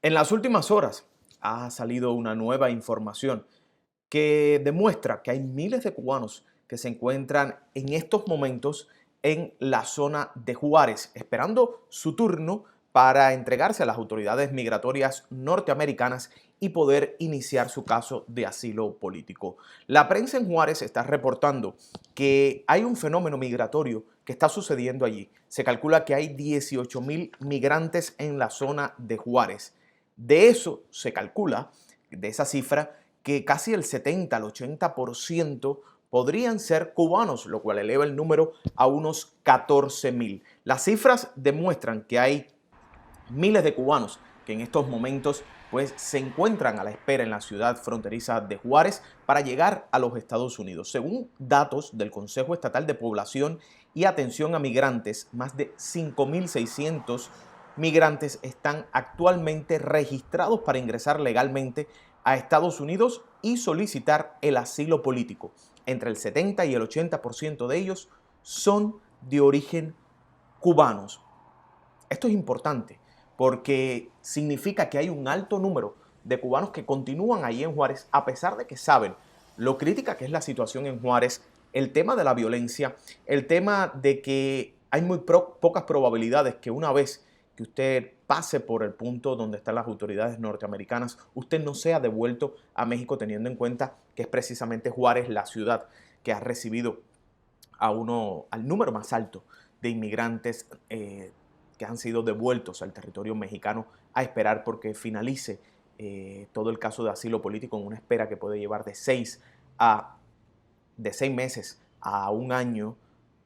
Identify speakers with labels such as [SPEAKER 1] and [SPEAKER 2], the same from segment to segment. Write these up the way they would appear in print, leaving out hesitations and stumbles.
[SPEAKER 1] En las últimas horas ha salido una nueva información que demuestra que hay miles de cubanos que se encuentran en estos momentos en la zona de Juárez, esperando su turno para entregarse a las autoridades migratorias norteamericanas y poder iniciar su caso de asilo político. La prensa en Juárez está reportando que hay un fenómeno migratorio que está sucediendo allí. Se calcula que hay 18,000 migrantes en la zona de Juárez. De eso se calcula, de esa cifra, que casi el 70 al 80% podrían ser cubanos, lo cual eleva el número a unos 14,000. Las cifras demuestran que hay miles de cubanos que en estos momentos pues se encuentran a la espera en la ciudad fronteriza de Juárez para llegar a los Estados Unidos. Según datos del Consejo Estatal de Población y Atención a Migrantes, más de 5,600 migrantes están actualmente registrados para ingresar legalmente a Estados Unidos y solicitar el asilo político. Entre el 70 y el 80% de ellos son de origen cubanos. Esto es importante porque significa que hay un alto número de cubanos que continúan ahí en Juárez a pesar de que saben lo crítica que es la situación en Juárez, el tema de la violencia, el tema de que hay muy pocas probabilidades que una vez que usted pase por el punto donde están las autoridades norteamericanas, usted no sea devuelto a México, teniendo en cuenta que es precisamente Juárez la ciudad que ha recibido al número más alto de inmigrantes que han sido devueltos al territorio mexicano a esperar porque finalice todo el caso de asilo político en una espera que puede llevar a, de 6 meses a un año,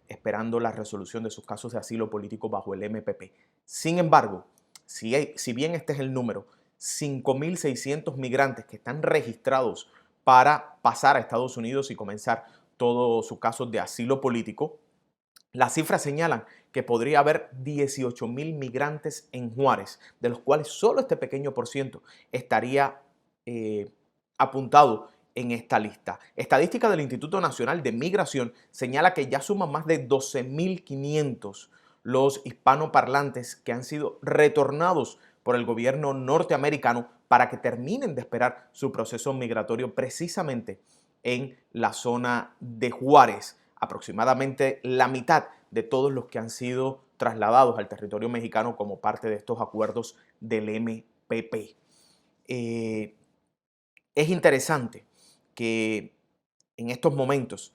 [SPEAKER 1] esperando la resolución de sus casos de asilo político bajo el MPP. Sin embargo, si bien este es el número, 5,600 migrantes que están registrados para pasar a Estados Unidos y comenzar todos sus casos de asilo político, las cifras señalan que podría haber 18,000 migrantes en Juárez, de los cuales solo este pequeño por ciento estaría eh, apuntado en esta lista. Estadística del Instituto Nacional de Migración señala que ya suman más de 12,500 los hispanoparlantes que han sido retornados por el gobierno norteamericano para que terminen de esperar su proceso migratorio precisamente en la zona de Juárez. Aproximadamente la mitad de todos los que han sido trasladados al territorio mexicano como parte de estos acuerdos del MPP. Eh, es interesante que en estos momentos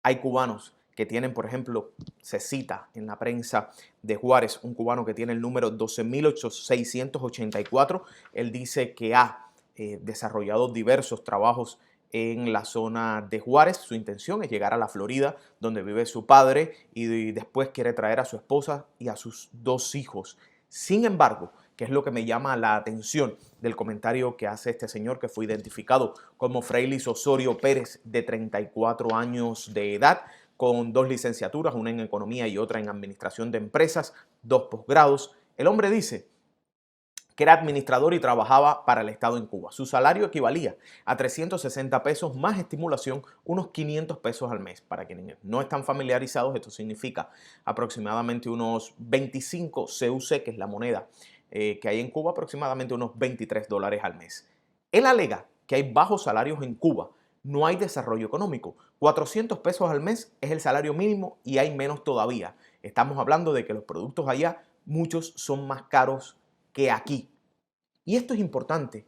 [SPEAKER 1] hay cubanos que tienen, por ejemplo, se cita en la prensa de Juárez, un cubano que tiene el número 12,684. Él dice que ha desarrollado diversos trabajos en la zona de Juárez. Su intención es llegar a la Florida, donde vive su padre, y después quiere traer a su esposa y a sus 2 hijos. Sin embargo, que es lo que me llama la atención del comentario que hace este señor que fue identificado como Freylis Osorio Pérez, de 34 años de edad, con 2 licenciaturas, una en economía y otra en administración de empresas, 2 posgrados. El hombre dice que era administrador y trabajaba para el Estado en Cuba. Su salario equivalía a 360 pesos más estimulación, unos 500 pesos al mes. Para quienes no están familiarizados, esto significa aproximadamente unos 25 CUC, que es la moneda que hay en Cuba, aproximadamente unos $23 al mes. Él alega que hay bajos salarios en Cuba, no hay desarrollo económico. 400 pesos al mes es el salario mínimo y hay menos todavía. Estamos hablando de que los productos allá, muchos son más caros que aquí. Y esto es importante.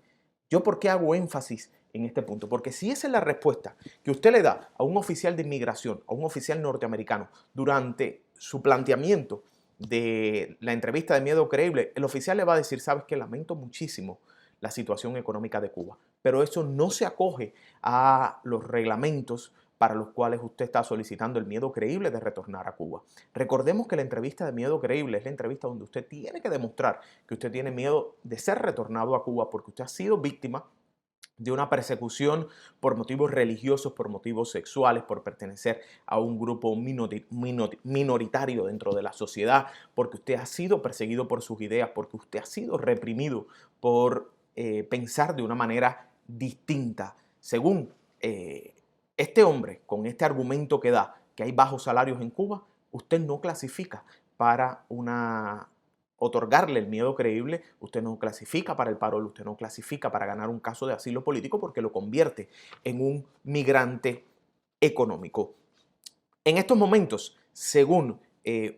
[SPEAKER 1] ¿Yo por qué hago énfasis en este punto? Porque si esa es la respuesta que usted le da a un oficial de inmigración, a un oficial norteamericano, durante su planteamiento de la entrevista de Miedo Creíble, el oficial le va a decir, sabes que lamento muchísimo la situación económica de Cuba, pero eso no se acoge a los reglamentos para los cuales usted está solicitando el miedo creíble de retornar a Cuba. Recordemos que la entrevista de Miedo Creíble es la entrevista donde usted tiene que demostrar que usted tiene miedo de ser retornado a Cuba porque usted ha sido víctima de una persecución por motivos religiosos, por motivos sexuales, por pertenecer a un grupo minoritario dentro de la sociedad, porque usted ha sido perseguido por sus ideas, porque usted ha sido reprimido por pensar de una manera distinta. Según este hombre, con este argumento que da, que hay bajos salarios en Cuba, usted no clasifica para una otorgarle el miedo creíble, usted no clasifica para el parol, usted no clasifica para ganar un caso de asilo político porque lo convierte en un migrante económico. En estos momentos, según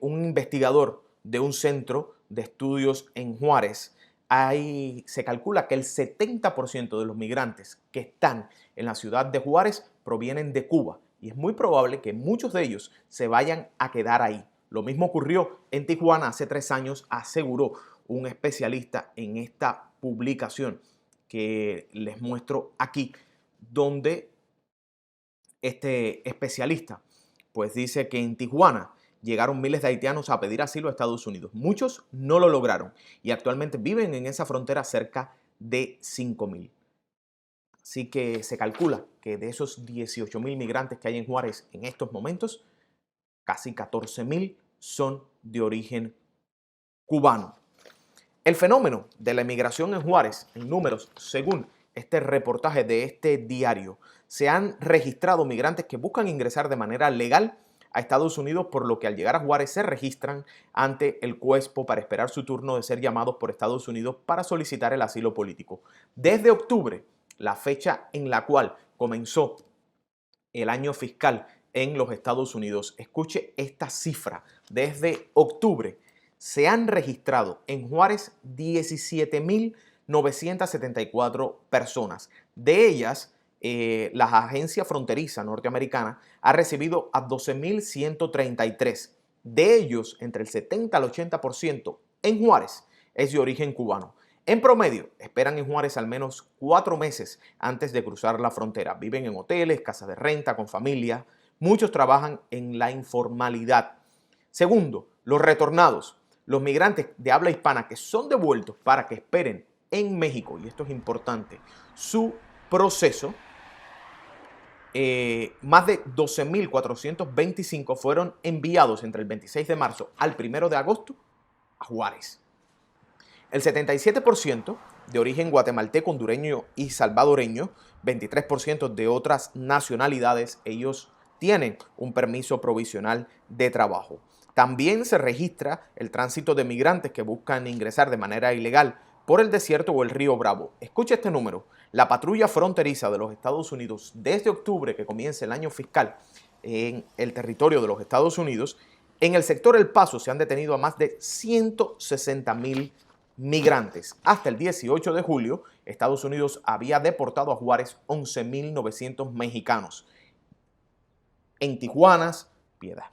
[SPEAKER 1] un investigador de un centro de estudios en Juárez, se calcula que el 70% de los migrantes que están en la ciudad de Juárez provienen de Cuba y es muy probable que muchos de ellos se vayan a quedar ahí. Lo mismo ocurrió en Tijuana hace 3 años, aseguró un especialista en esta publicación que les muestro aquí, donde este especialista pues dice que en Tijuana llegaron miles de haitianos a pedir asilo a Estados Unidos. Muchos no lo lograron y actualmente viven en esa frontera cerca de 5,000. Así que se calcula que de esos 18,000 migrantes que hay en Juárez en estos momentos, casi 14,000 son de origen cubano. El fenómeno de la emigración en Juárez, en números, según este reportaje de este diario, se han registrado migrantes que buscan ingresar de manera legal a Estados Unidos, por lo que al llegar a Juárez se registran ante el CUESPO para esperar su turno de ser llamados por Estados Unidos para solicitar el asilo político. Desde octubre, la fecha en la cual comenzó el año fiscal en los Estados Unidos, escuche esta cifra, desde octubre se han registrado en Juárez 17,974 personas. De ellas, la agencia fronteriza norteamericana ha recibido a 12,133. De ellos, entre el 70 al 80% en Juárez es de origen cubano. En promedio, esperan en Juárez al menos 4 meses antes de cruzar la frontera. Viven en hoteles, casas de renta, con familia. Muchos trabajan en la informalidad. Segundo, los retornados. Los migrantes de habla hispana que son devueltos para que esperen en México, y esto es importante, su proceso, más de 12,425 fueron enviados entre el 26 de marzo al 1 de agosto a Juárez. El 77% de origen guatemalteco, hondureño y salvadoreño, 23% de otras nacionalidades, ellos tienen un permiso provisional de trabajo. También se registra el tránsito de migrantes que buscan ingresar de manera ilegal por el desierto o el río Bravo. Escucha este número. La patrulla fronteriza de los Estados Unidos, desde octubre que comienza el año fiscal en el territorio de los Estados Unidos, en el sector El Paso se han detenido a más de 160,000 migrantes. Hasta el 18 de julio, Estados Unidos había deportado a Juárez 11,900 mexicanos. En Tijuana, Piedras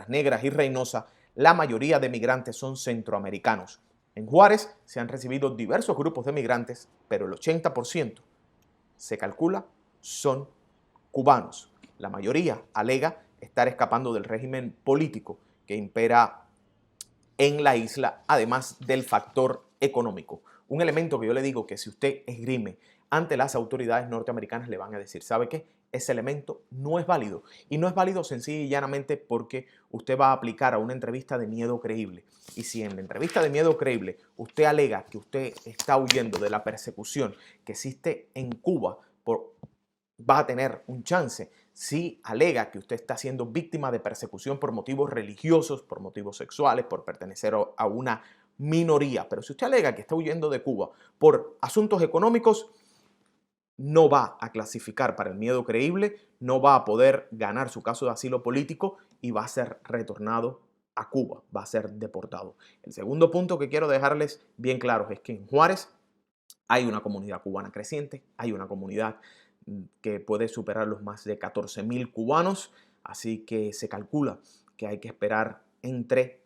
[SPEAKER 1] Negras y Reynosa, la mayoría de migrantes son centroamericanos. En Juárez se han recibido diversos grupos de migrantes, pero el 80% se calcula son cubanos. La mayoría alega estar escapando del régimen político que impera en la isla, además del factor económico. Un elemento que yo le digo que si usted esgrime ante las autoridades norteamericanas le van a decir, ¿sabe qué? Ese elemento no es válido. Y no es válido sencilla y llanamente porque usted va a aplicar a una entrevista de miedo creíble. Y si en la entrevista de miedo creíble usted alega que usted está huyendo de la persecución que existe en Cuba, va a tener un chance. Si alega que usted está siendo víctima de persecución por motivos religiosos, por motivos sexuales, por pertenecer a una minoría. Pero si usted alega que está huyendo de Cuba por asuntos económicos, no va a clasificar para el miedo creíble, no va a poder ganar su caso de asilo político y va a ser retornado a Cuba, va a ser deportado. El segundo punto que quiero dejarles bien claro es que en Juárez hay una comunidad cubana creciente, hay una comunidad que puede superar los más de 14,000 cubanos, así que se calcula que hay que esperar entre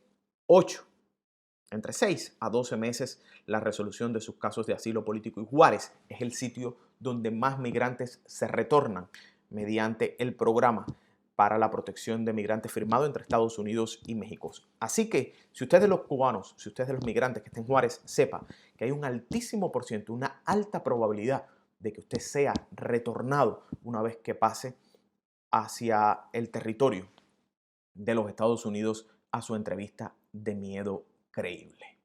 [SPEAKER 1] 6 a 12 meses la resolución de sus casos de asilo político, y Juárez es el sitio donde más migrantes se retornan mediante el programa para la protección de migrantes firmado entre Estados Unidos y México. Así que si usted de los cubanos, si usted de los migrantes que estén en Juárez, sepa que hay un altísimo por ciento, una alta probabilidad de que usted sea retornado una vez que pase hacia el territorio de los Estados Unidos a su entrevista de miedo creíble.